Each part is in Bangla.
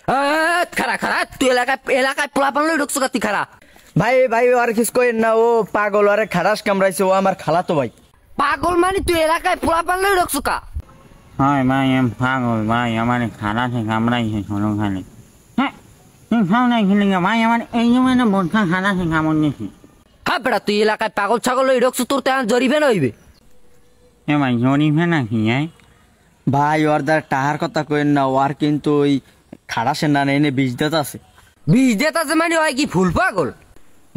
খারা খারা তুই এলাকায় পোলাপান লই ঢুকছো তুই খারা। ভাই ভাই আর কিছু কইেন না, ও পাগল, আরে খারাস কামড়াইছে, ও আমার খালাতো ভাই। পাগল মানে তুই এলাকায় পোলাপান লই ঢুকছো কা? হয় ভাই আমি পাগল ভাই, আমার খারাসে কামড়াইছে সরকালে। হ্যাঁ তুই খাও নাই খেলে ভাই, আমার এই জন্য বোঝা খারাসে কামড় নিয়েছি। হ্যাঁ বেটা তুই এলাকায় পাগল ছাগল লই ঢুকছো, তোর তো এখন জরিবে না হইবে। এ ভাই জরিবে নাকি? ভাই ওর দ্বারা টাহার কথা কইেন না, ওর কিন্তু ওই খারাসের না এনে বিষ দিতে আছে। বিষ দিতে আছে মানে হয় কি ফুল পাগল?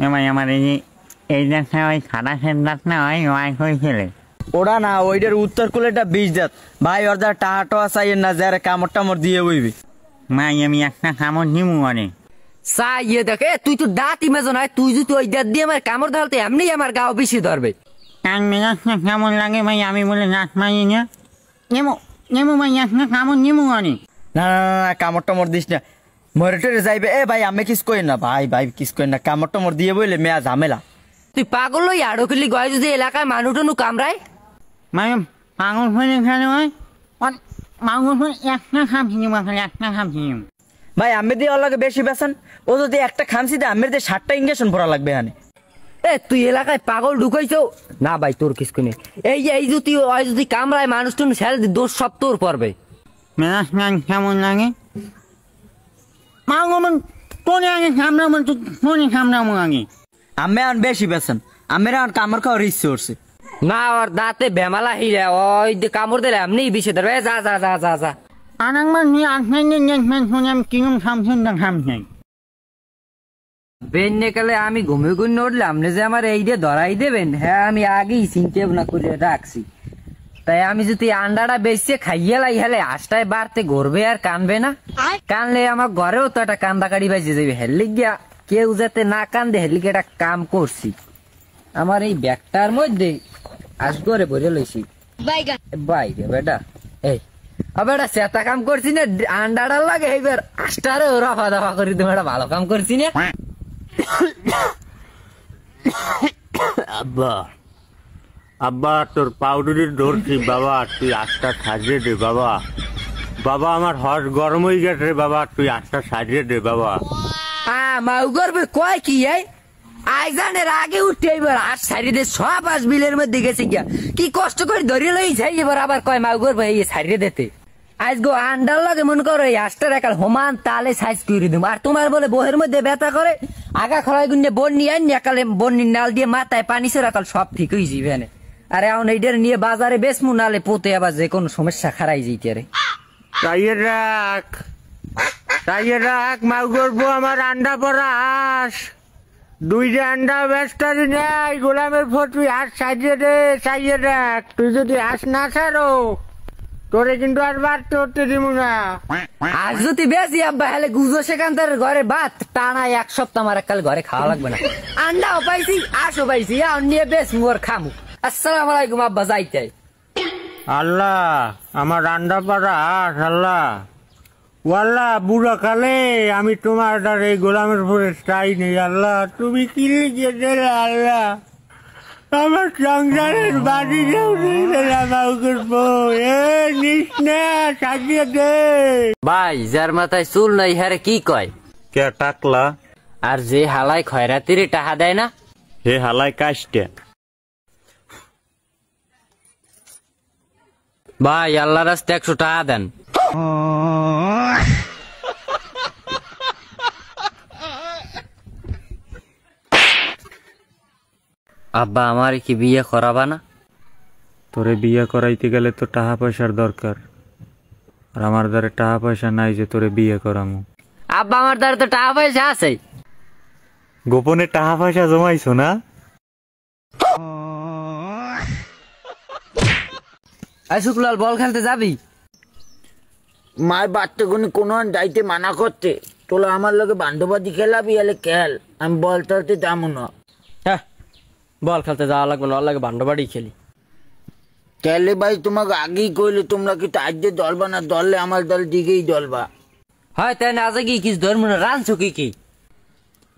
এ ভাই আমার এই দেখে ওই খারাসের দাঁত না হয় ওয়াই হয়েছিল। ওরা না ওইটার উত্তর কোলেটা বিষ দাঁত। ভাই ওর দ্বারা টাহা টোয়া চাইয়েন না, যারা কামড় টামড় দিয়ে বইবে। ভাই আমি একটা কামড় নিবো অনেক চাইয়ে দেখে তুই তো দাঁত ইমেজন হয়, তুই যদি ওই দাঁত দিয়ে আমার কামড় ধরতে এমনি আমার গাও বেশি ধরবে। কান মেজাজটা কেমন লাগে ভাই, আমি বলে দাঁত মারি না নেবো নেবো ভাই, একটা কামড় নিবো অনেক। না না না কামড় টামড় দিস না, মরে টরে যাইবে। এ ভাই আমি কিস কইন না, ভাই ভাই কিস কইন না, কামড় টামড় দিয়ে বইলে মেয়া ঝামেলা। তুই পাগল লই আড়ো খেলি গয় যদি এলাকায় মানুষ টানু কামড়ায়। মানে পাগল হয়ে খেলে হয় পাগল হয়ে একটা খামছি নিবো, একটা খামছি নিবো। ভাই আমি দিয়ে ওর লাগে বেশি বেছেন, ও যদি একটা খামছি দেয় আমি দিয়ে 60টা ইঞ্জেকশন ভরা লাগবে এখানে। এ তুই এলাকায় পাগল ঢুকাইছো না ভাই, তোর কিছু নেই। এই যদি কামড়ায় মানুষ টুন ছেড়ে দি, দোষ সব তোর পড়বে। মেজাজ ম্যান কেমন লাগে পাগল তোর আগে সামলাবো, তোর সামলাবো আগে। আমি এখন বেশি বেছেন, আমি এখন কামড় খাওয়ার ইচ্ছে করছে। না ওর দাঁতে বেমালা হিরে, ওই কামড় দিলে এমনি বেশি ধরবে। যা যা যা যা যা। আরেকবার নিয়ে আসবেন দেখবেন, শুনে আমি কিরম খামছেন না খামছেন। বেন নেকালে আমি ঘুমিয়ে ঘুমিয়ে উঠলাম না যে আমার এই দিয়ে ধরাই দেবেন। হ্যাঁ আমি আগেই চিন্তা ভাবনা করে রাখছি, তাই আমি যদি আন্ডাটা বেচে খাইয়ে লাই হেলে আশটায় বাড়তে ঘুরবে আর কানবে না। কানলে আমার ঘরেও তো একটা কান্দাকাড়ি বাজে যাবে। হেললি গিয়া কেউ যাতে না কান্দে হেললি একটা কাম করছি, আমার এই ব্যাগটার মধ্যে আসগরে ভরে লইছি বাইরে বেটা। এই আবার একটা চেতা কাম করছি না, আন্ডাটা লাগে এইবার আশটারে রফা দফা করি, তুমি একটা ভালো কাম করছি না। আব্বা আব্বা তোর পাউডারি ধরছি বাবা, তুই আটটা সাজিয়ে দে বাবা। বাবা আমার হট গরম হয়ে গেছে বাবা, তুই আটটা সাজিয়ে দে বাবা। মাউ করবে কয় কি আইজানের আগে উঠে এবার আট সারি দে, সব আস বিলের মধ্যে গেছে গিয়া। কি কষ্ট করে ধরিয়ে লই যাই, এবার আবার কয় মাউ করবে এই সারিয়ে দিতে। আজ গো আন্ডার লাগে মনে করো এই আটটার একাল হোমান তালে সাইজ করে দিব। আর তোমার বলে বহের মধ্যে ব্যথা করে, আগা খড়াই গুন্ডে বন্নি আনি একালে বন্নির নাল দিয়ে মাথায় পানি সে রাখাল সব ঠিক হয়ে যাবে। আরে এখন এইটার নিয়ে বাজারে বেচমু, নালে পোতে আবার যে কোনো সমস্যা খারাই যাইতে। আরে তাইয়ে রাখ মাউ করবো আমার আন্ডা পড়া আস, দুইটা আন্ডা বেস্টারি নেই গোলামের ফটুই আস সাজিয়ে দে, সাজিয়ে রাখ। তুই যদি আস না ছাড়ো তোরে কিন্তু আর বাড়তে হতে দিব না। আজ যদি বেশি আব্বা হেলে গুজো সেখান তার ঘরে ভাত টানা 1 সপ্তাহ আমার কাল ঘরে খাওয়া লাগবে না। আন্ডাও পাইছি আশও পাইছি, এখন নিয়ে বেশ মোর খামু। আসসালামু আলাইকুম আব্বা, যাইতে। আল্লাহ আমার আন্ডা পাড়া আস আল্লাহ। ওয়াল্লাহ বুড়া কালে আমি তোমার দ্বারা এই গোলামের পরে চাই নেই আল্লাহ, তুমি কি লিখে দিলে আল্লাহ। আমার সংসারের বাড়ি করবো নিস না সাজিয়ে দে। ভাই যার মাথায় চুল নাই হ্যারে কি কয়? কে টাকলা? আর যে হালাই খয়রাতির টাকা দেয় না, হে হালাই কাশটা। ভাই আল্লাহ রাস্তে 100 টাকা দেন। আব্বা আমার কি বিয়ে করাবা না? তোরে বিয়ে করাইতে গেলে তো টাকা পয়সার দরকার, আর আমার দ্বারা টাকা পয়সা নাই যে তোরে বিয়ে করামু। আব্বা আমার দ্বারা তো টাকা পয়সা আছে। গোপনে টাকা পয়সা জমাইছো না? শুক্লাল বল খেলতে যাবি? মায়ের বাচ্চা কোনো যাইতে মানা করতে, তোলা আমার লোকে বান্ধবাদী খেলাবি এলে খেল, আমি বল তলতে যাবো না। হ্যাঁ বল খেলতে যাওয়া লাগবে না, ওর লাগে বান্ডবাড়ি খেলি। খেলে ভাই তোমাকে আগেই কইলে তোমরা কি তার যে দলবা না, দললে আমার দল দিকেই দলবা। হয় তাই না, আজকে কি কিছু ধর্ম না রাঁধছো কি কি?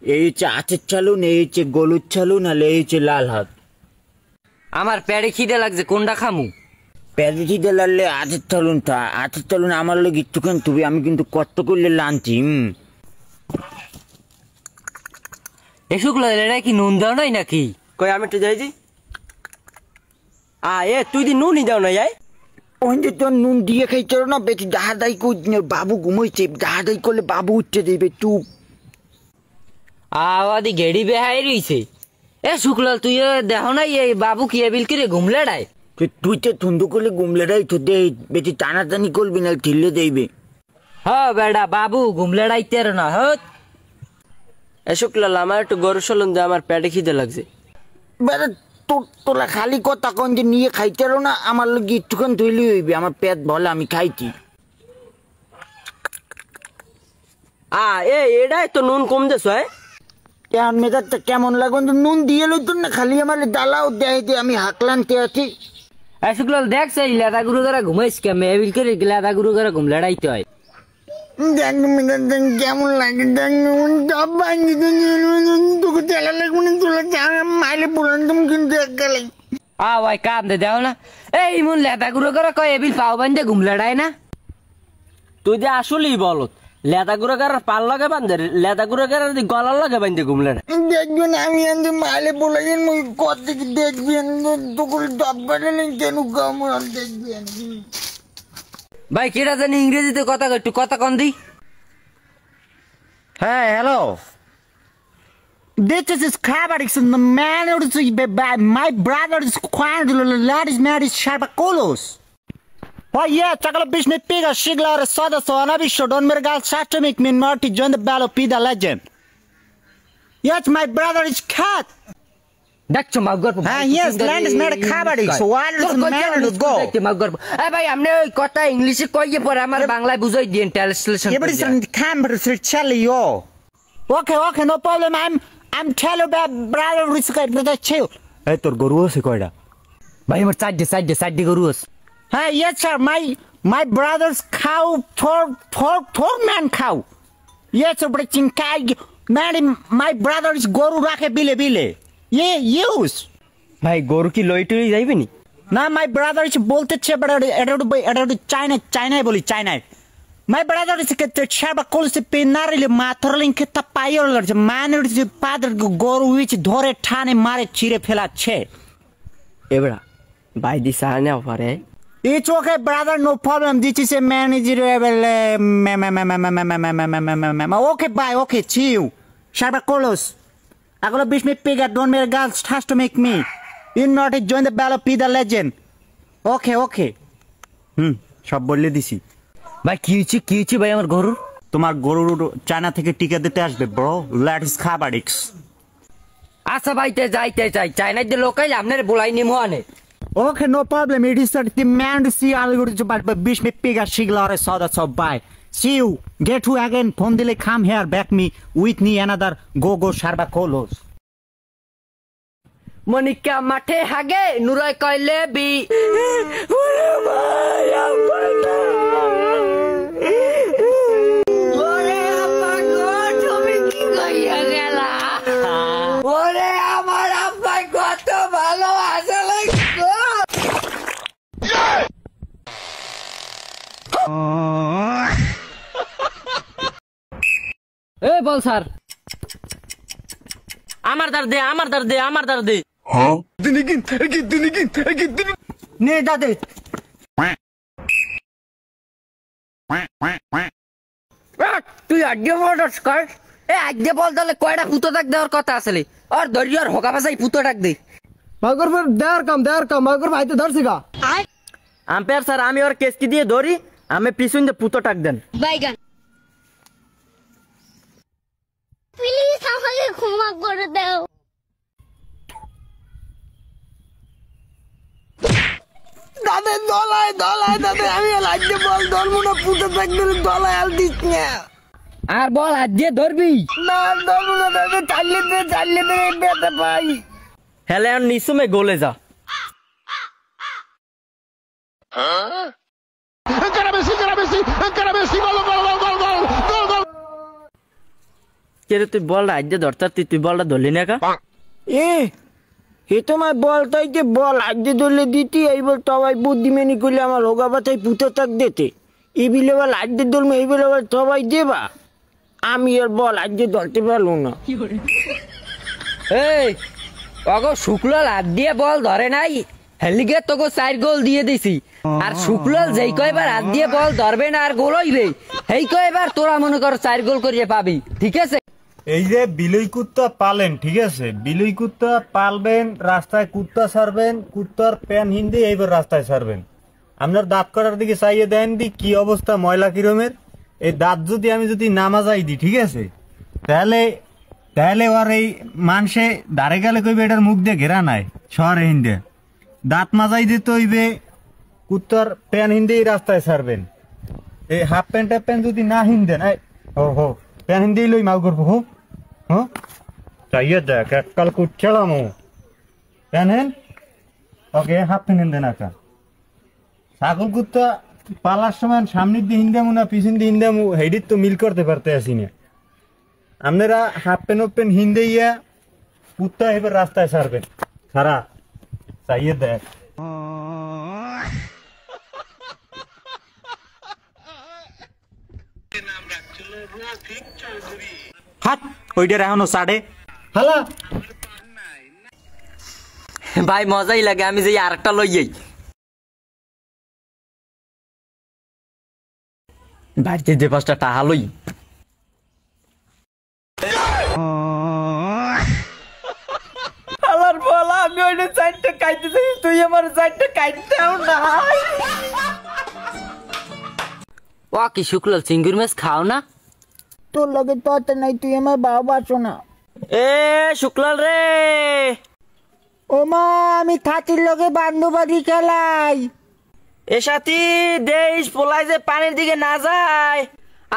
এই হচ্ছে আচের চালুন, এই হচ্ছে গলুর চালুন, আর এই হচ্ছে লাল হাত। আমার পেটে খিদে লাগছে, কোনটা খামু? প্যারিটিতে লাড়লে আতের তলুন আমার লোক একটুখান তুমি আমি কিন্তু কষ্ট করলে লানছি এসুক এটা কি নুন দাও নাই নাকি? কই আমি একটু যাইছি এ তুই দি নুনই দাও না যাই ওই যে তোর নুন দিয়ে খাইতে না বেশি দাহাদাই করছি না বাবু ঘুমাইছে দাহাদাই করলে বাবু উঠতে দেবে চুপ আওয়াদি গেড়ি বেহাই রইছে। এ শুক্লাল তুই দেখো না এই বাবু কি এবিল করে ঘুমলে ডায়? তুই তো থন্ডু করলে গুমলেটাই তো দে বেশি টানাটানি করবি না ঠেলে দেবে হ্যাঁ বেড়া বাবু ঘুমলে ডাইতে না হত। এ শুক্লাল আমার একটু গরু সলন দে আমার পেটে খিদে লাগছে। বেড়া তোলা খালি কথা কন যে নিয়ে খাইতে না আমার লোক একটুখান ধুইলি হইবে আমার পেট ভলে আমি খাইছি এটাই তো নুন কম দেছ কেমন মেজাজটা কেমন লাগুন নুন দিয়ে লইত না খালি আমার ডালাও দেয় যে আমি হাঁকলানতে আছি এ শুক্লাল দেখছে লেদা গুরু করে ঘুমাইস কেমন এবিল করে লেদা গুরু করে ঘুমলে ডাইতে হয়। দেখ মেজাজ কেমন লাগে দেখ সব ভাঙি তোকে তেলা লাগবে না তোলা মাইলে বললাম তুমি কিন্তু গেলে ভাই কাম দে দেও না এই মন লেদা গুরু করে কয় এবিল পাও বান্ধে ঘুমলে ডায় না? তুই যে আসলেই বলত লেদা গুঁড়ো গার পাল লাগে বান্ধে লেদা গুঁড়ো গার গলার লাগে বান্ধে ঘুমলে দেখবেন আমি আনতে মাইলে বলেছেন কত থেকে দেখবেন তোকে দপ কাটালেন কেন গাম দেখবেন ভাই কেটা জানি ইংরেজিতে কথা একটু কথা কন দি। হ্যাঁ hello This is Kabarix and the man my brother is Kwan Ladis Maris Sharbacolos. Oh yeah, Chakala Bishmet Piga Shiglar Soda so Anabisho Don Mergal Satomik Min Marty join the Battle of the legend. Yes, my brother is Cat. দেখছো মাগ গর্ব Yes, the land is not a Kabarix, so why does the man to go? মাগ গর্ব ভাই আপনি ওই কথা ইংলিশে কইয়ে পরে আমার বাংলায় বুঝাই দিন translation Everybody's in the camera to tell you. Okay, no problem. I'm telling about brother with the chill. এই তোর গরু আছে কয়টা? ভাই আমার সাইডে গরু আছে। Yes, sir. My brother's cow, four man cow. Yes, sir. But in cow, man, my brother is goru rakhe bile. Yeah, use. ভাই গরু কি লই টই যাইবে নি? Now my brother is বলতেছে but এটা China বলি China. My brother is get the chaba calls the penarily matrolin ke tapayol the man is the father goru which ধরে ঠানে মারে চিরে ফেলাচ্ছে। এবড়া ভাই দি সাহানে পারে It's okay, brother. No problem. This is a manager. Okay, bye. Okay, chill. Sharbacolos. I gotta bitch me pig. Don't make girls has to make me. You not join the battle of the legend. Okay. সব বললে দিছি। ভাই কি হচ্ছে ভাই আমার গরুর? তোমার গরুর চায়না থেকে টিকা দিতে আসবে ব্রো লেটস খাবারিক্স আচ্ছা ভাইতে যাইতে চাই চাইনার যে লোকাই আপনার বলাই নিমো আনে Okay, no problem. It is the man to see all but bish me pega shiglare saw that so bye. See you. Get to again. Pondile come here back me with me another go Sharbacolos. Monika মাঠে হাগে নুরাই কইলে বি ওরে আমার আব্বা কত ভালো আসলে এ বল স্যার আমার দার দে নে দাদে তুই আগে বলস কর এ আগে বল তাহলে কয়টা পুতো ডাক দেওয়ার কথা আসলে আর দরিয়ার হোকা ভাষাই পুতো ডাক দে মাগর দেয়ার কাম মাগর ভাই তো ধরছি গা আম্পায়ার স্যার আমি ওর কেস কি দিয়ে ধরি আমি পিছন দিয়ে পুতো টাক দেন বাইগান প্লিজ আমাকে ক্ষমা করে দাও দাদে দলায় দাদে আমি লাগছে বল ধরবো না পুজো থাকলে দলায় আল দিস না আর বল আজ যে ধরবি না ধরবো না দাদে চালিয়ে দে বেতে পাই হেলে আর নিসুমে গোলে যা কে রে তুই বলটা আজ যে ধরতার তুই বলটা ধরলি না কা এ হে তোমার বল তাইতে বল আজকে ধরলে দিতি এইবার সবাই বুদ্ধিমানি করলে আমার হোগা বাতাই পুঁতে থাক দিতে এই বিলে বল আজকে ধরলে এই বেলে বল সবাই দেবা আমি আর বল আজকে ধরতে পারলো না। এই অগো শুক্লাল হাত দিয়ে বল ধরে নাই হেলিগে তোকে 4 গোল দিয়ে দিছি আর শুক্লাল যেই কয়বার হাত দিয়ে বল ধরবে না আর গোল হইবে এই কয়বার তোরা মনে কর 4 গোল করিয়ে পাবি ঠিক আছে। এই যে বিলুই কুত্তা পালেন ঠিক আছে, বিলুই কুত্তা পালবেন, রাস্তায় কুত্তা ছাড়বেন, কুত্তার প্যান হিন্দি এইবার রাস্তায় ছাড়বেন। আপনার দাঁত করার দিকে চাইয়ে দেন দি কি অবস্থা ময়লা কিরমের। এই দাঁত যদি আমি যদি নামাজাই দিই ঠিক আছে, তাহলে ওর এই মানুষে দাঁড়ে গেলে কইবে এটার মুখ দিয়ে ঘেরা নাই শহরে হিন্দে দাঁত মাজাই দিতে হইবে, কুত্তার প্যান হিন্দি রাস্তায় ছাড়বেন। এই হাফ প্যান্ট টাফ প্যান্ট যদি না হিন্দেন হো প্যান হিন্দি লই মাউ করবো হো হ্যাঁ চাইয়ে দেখ এককাল কুচ্ছালাম প্যান হেন ওকে হাফ প্যান্ট হিন্দে না কা ছাগল কুত্তা পালার সময় সামনের দিয়ে হিন্দামু না পিছন দিয়ে হিন্দামু হেডির তো মিল করতে পারতে আসি না। আপনারা হাফ প্যান্ট ওপেন হিন্দে ইয়া কুত্তা এবার রাস্তায় ছাড়বেন সারা চাইয়ে দেখ। হাত ওইটার এখনো সাড়ে হ্যালো ভাই মজাই লাগে আমি যে আরেকটা লই যাই বাড়িতে যে 5টা টাকা লই আলার বলা আমি ওইটা 4টা খাইতেছি তুই আমার 4টা খাইতেও না ও কি শুক্লাল চিংড়ি মাছ খাও না তোর লগে তত নাই তুই আমার বাবা শোনা। এ শুক্লাল রে ও মা আমি থাতির লগে বান্ধবাড়ি খেলাই এ সাথী দেশ পোলাই যে পানির দিকে না যায়।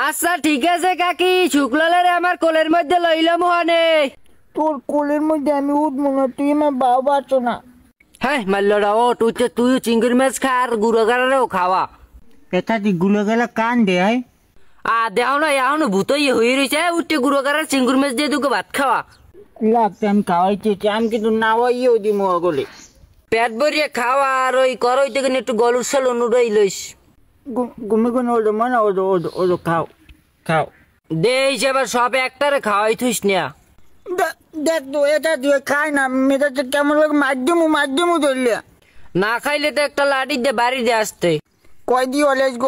আচ্ছা ঠিক আছে কাকি শুক্লালের আমার কোলের মধ্যে লইলাম ওখানে। তোর কোলের মধ্যে আমি উঠবো না তুই আমার বাবা শোনা। হ্যাঁ মাল্লরা ও তুই চিংড়ি মাছ খা আর গুঁড়ো গাড়ারেও খাওয়া। এটা তুই গুলো গেলে কান দে আয় দেও না এখন ভূত হয়ে রয়েছে উঠে গুঁড়ো গাড়ার চিংড়ি মাছ দিয়ে দুটো ভাত খাওয়া লাগতে আমি খাওয়াইতেছি আমি কিন্তু নাওয়াইও দি মগলে পেট ভরিয়ে খাওয়া আর ওই করই থেকে একটু গলুর সাল অনুরাই লইস ঘুমে কোনো ওদের মানে ওদের খাও খাও দে হিসেবে সব একটারে খাওয়াই থুস না। দেখ তো এটা দিয়ে খাই না মেয়েটা কেমন লাগে মাধ্যমু ধরলে না খাইলে তো একটা লাঠি দিয়ে বাড়ি দিয়ে আসতে কয় দিয়ে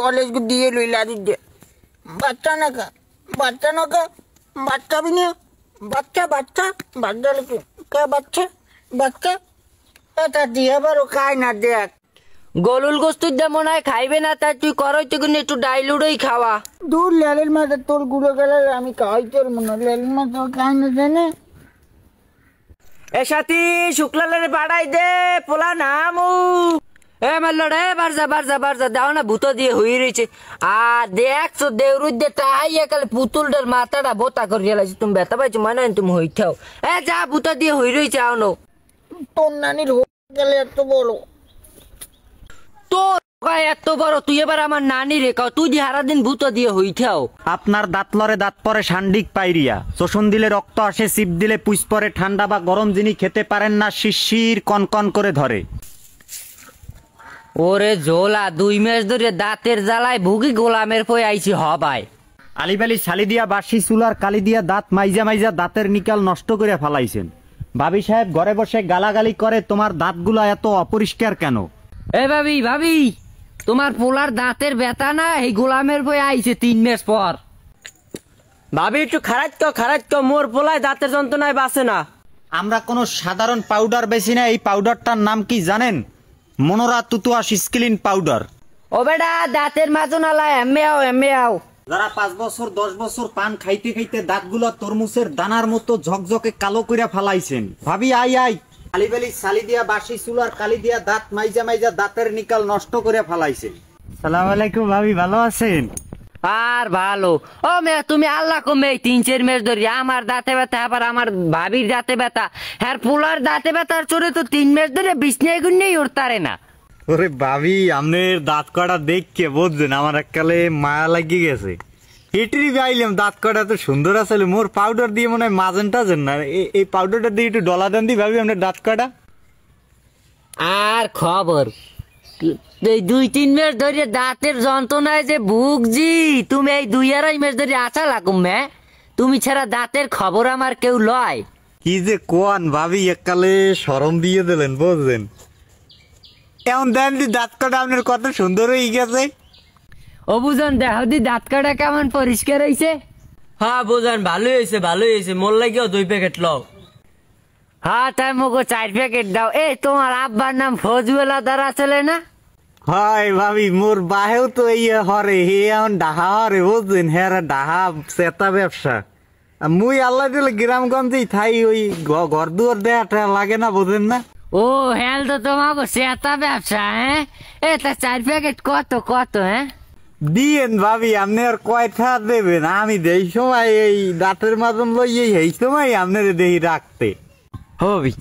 অলেজগু দিয়ে লই লাড়ি দে বাচ্চা না খা বাচ্চা বি না বাচ্চা লোক কে বাচ্চা এটা দিয়ে আবার খাই না দেখ গলুল গোস্তুর দিয়ে মনে হয় খাইবে না তাই তুই করই থেকে একটু ডাইলুডই খাওয়া। দূর লেলের মাথা তোর গুঁড়ো গেলে আমি খাওয়াইতে মনে লেলের মাথা খাই না জানে। এ সাথী শুক্লালের বাড়াই দে পোলা নামু এ মারল রে বারজা দাও না ভূত দিয়ে হয়ে রয়েছে আর দেখছো দেউরুদ দিয়ে তাই একালে পুতুলটার মাথাটা বোতা করিয়া লাগছে তুমি ব্যথা পাইছো মানে তুমি হইথাও এ যা ভূত দিয়ে হয়ে রয়েছে আনো তোর নানির গেলে এত বড় তোর এত বড় তুই এবার আমার নানি রে কাও তুই যে সারাদিন ভূত দিয়ে হইথাও। আপনার দাঁত লরে দাঁত পরে সান্ডিক পাইরিয়া শোষণ দিলে রক্ত আসে চিপ দিলে পুষ পরে ঠান্ডা বা গরম জিনিস খেতে পারেন না শিরশির কনকন করে ধরে। ওরে জোলা 2 মাস ধরে দাঁতের জ্বালায় ভুগি গোলামের পয় আইছি হবাই আলিবালি ছালি দিয়া বাসি চুলার কালি দিয়া দাঁত মাইজা দাঁতের নিকাল নষ্ট করে ফালাইছেন। ভাবি সাহেব ঘরে বসে গালাগালি করে তোমার দাঁতগুলা এত অপরিষ্কার কেন? এ ভাবি তোমার পোলার দাঁতের ব্যথা না এই গোলামের বই আইছে 3 মাস পর। ভাবি একটু খারাপ তো মোর পোলায় দাঁতের যন্ত্রণায় বাঁচে না। আমরা কোনো সাধারণ পাউডার বেশি না, এই পাউডারটার নাম কি জানেন? মনোরা তুতুয়া স্কিলিন পাউডার। ও বেটা দাঁতের মাজনালা এমে আও যারা 5 বছর 10 বছর পান খাইতে খাইতে দাঁতগুলা তরমুজের দানার মতো ঝকঝকে কালো কইরা ফালাইছেন। ভাবি আই আলিবালি ছালি দিয়া বাসি চুলার কালি দিয়া দাঁত মাইজা দাঁতের নিকাল নষ্ট করে ফালাইছেন। সালাম আলাইকুম ভাবি, ভালো আছেন? আর ভালো ও মেয়ে তুমি আল্লাহ কমে 3-4 মাস ধরে আমার দাঁতে ব্যথা আবার আমার ভাবির দাঁতে ব্যথা হ্যাঁ পোলার দাঁতে ব্যথার চড়ে তো 3 মাস ধরে বিছনায় গুন্নেই উঠতারে না। ওরে ভাবি আপনার দাঁত কাটা দেখকে বুঝছেন আমার এককালে মায়া লাগিয়ে গেছে। এটিরই বাইলাম দাঁত কাটা তো সুন্দর আসলে মোর পাউডার দিয়ে মনে হয় মাজেনটা যেন না এই পাউডারটা দিয়ে একটু ডলা দেন দি ভাবি আপনার দাঁত কাটা। আর খবর এই 2-3 মাস ধরে দাঁতের যন্ত্রণায় যে ভুগছি, তুমি এই 2-2.5 মাস ধরে আছা লাগুম মে, তুমি ছাড়া দাঁতের খবর আমার কেউ লয়। কি যে কোন ভাবি এককালে শরম দিয়ে দিলেন বুঝলেন। এমন দেন দি দাঁত কাটা আপনার কত সুন্দর হয়ে গেছে। ও বুঝান দেখো দি দাঁত কাটা কেমন পরিষ্কার হয়েছে। হ্যাঁ বুঝান ভালোই হয়েছে মোর লাগিও 2 প্যাকেট লও। হ্যাঁ তাই মোকে 4 প্যাকেট দাও। এই তোমার আব্বার নাম ফজুয়েলা দ্বারা চলে না? হয় ভাবি মোর বাহেও তো এই হরে হে এমন ডাহা হরে বুঝলেন, হ্যাঁ ডাহা চেতা ব্যবসা। মুই আল্লাহ দিলে গ্রামগঞ্জেই থাই, ওই ঘর দুয়ার দেয়াটা লাগে না বোঝেন না। ও হেল তো তোমাকে সেটা ব্যবসা। হ্যাঁ এ তা 4 প্যাকেট কত হ্যাঁ দিয়েন ভাবি, আপনি আর কয়টা দেবেন? আমি দেই সময় এই দাঁতের মাজন লই এই সময় আপনার দেই রাখতে হবি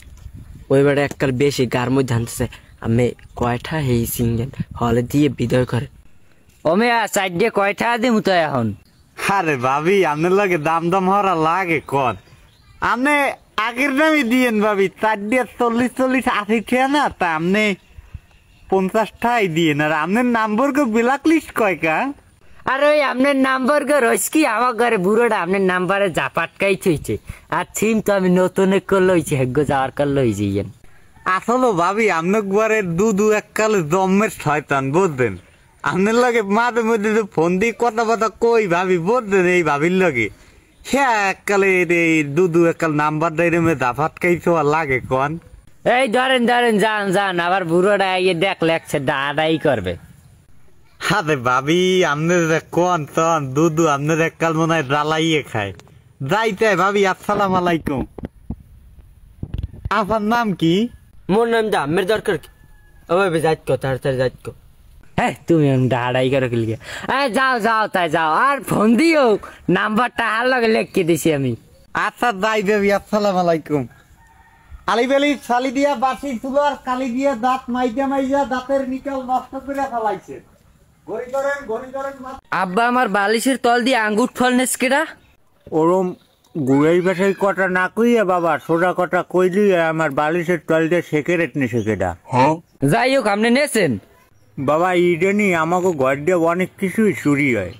ওই বেড়া এককাল বেশি গার মধ্যে আনতেছে, আমি কয়টা হেই সিঙ্গেল হলে দিয়ে বিদায় করে। ও মেয়া সাইডে কয়টা দিমু তো এখন? আরে ভাবি আপনার লাগে দাম হরা লাগে কন, আপনি আগের দামই দিয়েন ভাবি। 4 দিয়ে 40 80 টাকা না, তা আপনি 50 টাকাই দিয়েন। আর আপনার নাম্বার কে ব্ল্যাক লিস্ট কয়কা? আর ওই আপনার নাম্বার গো রইস কি আমার ঘরে বুড়োটা আপনার নাম্বারে জাপাটকাই থইছে। আর সিম তো আমি নতুন লইছি, হেগ্য যাওয়ার কাল লই যাইয়েন। আসলে ভাবি আপনার ঘরে দু এককাল জন্মের শয়তান বুঝলেন। আপনার লাগে মাঝে মধ্যে ফোন দিয়ে কথা কই ভাবি বুঝলেন, এই ভাবির লাগে হ্যাঁ এককালে এই দু এককাল নাম্বার দেয় মে জাপাটকাই ছোয়া লাগে কন। এই ধরেন যান আবার বুড়োটা ইয়ে দেখ লেখছে দাদাই করবে। আরে ভাবি আপনার কোন তন দুধু আপনার এককাল মনে হয় জ্বালাইয়ে খায়। যাইতে ভাবি আসসালাম আলাইকুম। আপনার নাম কি? মোর নাম দা আমের দরকার কি? ওই যাইত তাড়াতাড়ি যাইত। হ্যাঁ তুমি দাদাই করে কি লিখে যাও তাই যাও। আর ফোন দিও, নাম্বারটা আর লগে লিখে দিছি আমি। আচ্ছা যাই দেবি, আসসালাম আলাইকুম। আলিবেলি শালি দিয়া বাসি চুলার কালি দিয়া দাঁত মাইজা দাঁতের নিকাল নষ্ট করে ফেলাইছে। ঘড়ি করেন আব্বা আমার বালিশের তল দিয়ে আঙ্গুর ফল নেসকেটা ওরম গুড়াই বাসাই কটা না কইয়া বাবা সোজা কটা কইলি আমার বালিশের তল দিয়ে সেকেরেট নে সেকেটা। যাই হোক আপনি নেছেন বাবা ইডেনি আমাকে ঘর দিয়ে অনেক কিছুই চুরি হয়।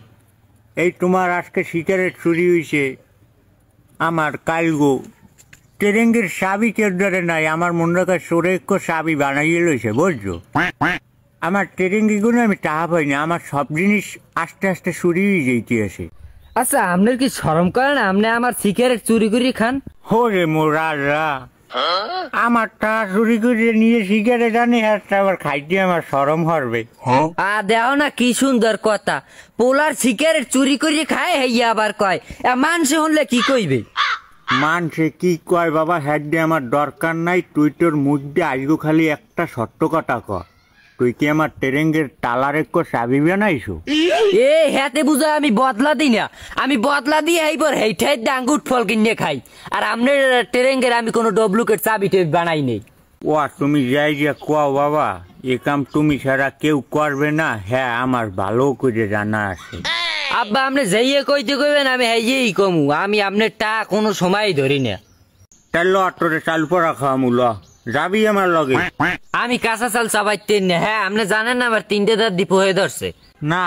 এই তোমার আজকে সিগারেট চুরি হয়েছে, আমার কালগো ট্রেঙ্গের চাবি কেউ ধরে নাই, আমার মনে রাখার সরে চাবি বানাইয়ে লইছে বুঝছো। আমার ট্রেঙ্গিগুলো আমি টাকা পাইনি, আমার সব জিনিস আস্তে আস্তে চুরি হয়ে যেতে আসে। আচ্ছা আপনার কি শরম করে না? আপনি আমার সিগারেট চুরি করে খান। হোরে মোরা আমার টাকা চুরি করে নিয়ে সিগারেট আনি একটা আবার খাইতে আমার শরম হরবে। দেও না কি সুন্দর কথা, পোলার সিগারেট চুরি করে খায় হেইয়া আবার কয় মানুষ হলে কি কইবে? মানছে কি কয় বাবা, হ্যাঁ আমার দরকার নাই। তুই তোর মুখ দিয়ে আজগো খালি একটা সত্য কথা ক, তুই কি আমার ট্রেঙ্গের টালার এক চাবি বানাইছো? এ হ্যাতে বুঝা আমি বদলা দিই না, আমি বদলা দিয়ে এইবার হেইঠাই আঙ্গুর ফল কিনে খাই। আর আপনার ট্রেঙ্গের আমি কোনো ডব্লুকেট চাবি টেবি বানাই নেই। ও তুমি যাই যে কোয়া বাবা, এ কাম তুমি ছাড়া কেউ করবে না, হ্যাঁ আমার ভালো করে জানা আছে। আব্বা আপনি যাইয়ে কইতে কইবেন আমি হেইয়েই কমু, আমি আপনার টা কোনো সময় ধরি না। তাহলে অটোরে চাল পড়া খাওয়া মূল যাবি আমার লগে। আমি কাঁচা চাল চাবাইতেন না। হ্যাঁ আপনি জানেন না আমার 3টে দাঁত দীপ হয়ে ধরছে। না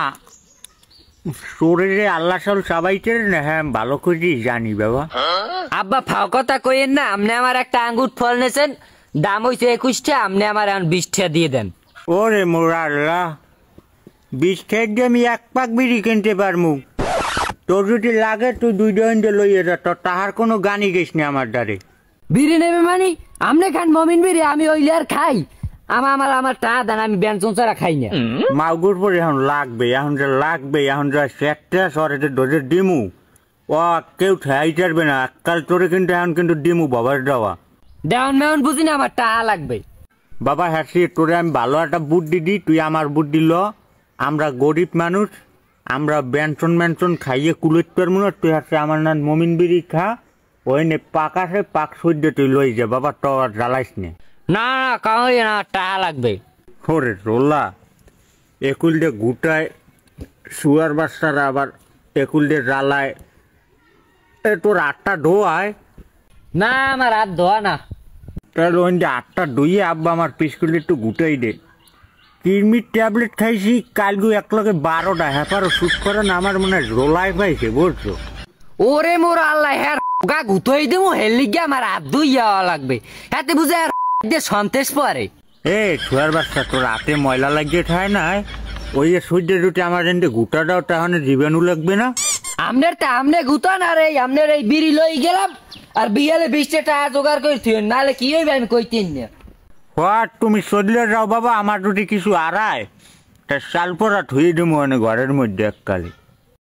শরীরে আল্লাহ চাল চাবাইতে না, হ্যাঁ ভালো করে জানি বাবা। আব্বা ফাও কথা কইেন না, আপনি আমার একটা আঙ্গুর ফল নেছেন, দাম হইছে 21 টাকা, আপনি আমার 20 টাকা দিয়ে দেন। ওরে মোরা আল্লাহ, 20 টাকা দিয়ে আমি 1 পাক বিড়ি কিনতে পারমু। তোর যদি লাগে তুই 2 ডজন লইয়ে যা, তোর তাহার কোনো গানি গেছ না আমার দ্বারে। বিড়ি নেবে মানে আপনি খান মমিন বিড়ি, আমি ওইলে আর খাই। আমার টাকা দেন, আমি ব্যঞ্জন ছাড়া খাই না। মাগুর পরে এখন লাগবে, এখন যা সেটটা সরেতে ডোজে ডিমু ও কেউ ঠাই চারবে না। কাল তোরে কিন্তু এখন কিন্তু ডিমু বাবার দেওয়া দেওয়ান মেয়ন বুঝি না, আমার টাকা লাগবে। বাবা হ্যাঁ তোরে আমি ভালো একটা বুদ্ধি দিই, তুই আমার বুদ্ধি ল। আমরা গরিব মানুষ, আমরা ব্যঞ্জন খাইয়ে কুলের পারবো না। তুই হচ্ছে আমার নাম মমিন বিড়ি খা, ওই নে পাক আছে, পাক সদ্য তুই লই যা বাবা, তো আর জ্বালাইস নে। না কামাই না, টাকা লাগবে। ওরে রোলা, একুল দিয়ে গুটায় শুয়ার বাচ্চারা আবার একুল দিয়ে জ্বালায়। তোর 8টা ধোয়ায় না আমার হাত ধোয়া না। তাহলে ওই আটটা দইয়ে আব্বা আমার পিসকুলে একটু গুটাই দে। কিরমির ট্যাবলেট খাইছি কালগু এক লগে 12টা হ্যাপার শুট করে না আমার মনে হয় রোলাই পাইছে বুঝছো। ওরে মোর আল্লাহ হ্যাঁ গা গুতোই দেবো হেললি গিয়ে আমার হাত ধুইয়া লাগবে হাতে বুঝে আর দিয়ে সন্তেষ পরে। এ ছুয়ার বাচ্চা তোর রাতে ময়লা লাগিয়ে খায় না ওই যে সূর্য রুটি আমার এনে গুটা দাও তাহলে জীবাণু লাগবে না। আমনের তা আমনে গুতান আর এই আমনের এই বিড়ি লই গেলাম আর বিয়ালে 20 টাকা জোগাড় করে থুই নালে কি হইবে আমি কইতেন না। হোয়াট তুমি সদলে যাও বাবা আমার রুটি কিছু আড়ায় তা চাল পরা থুই দিমু ঘরের মধ্যে এককালে।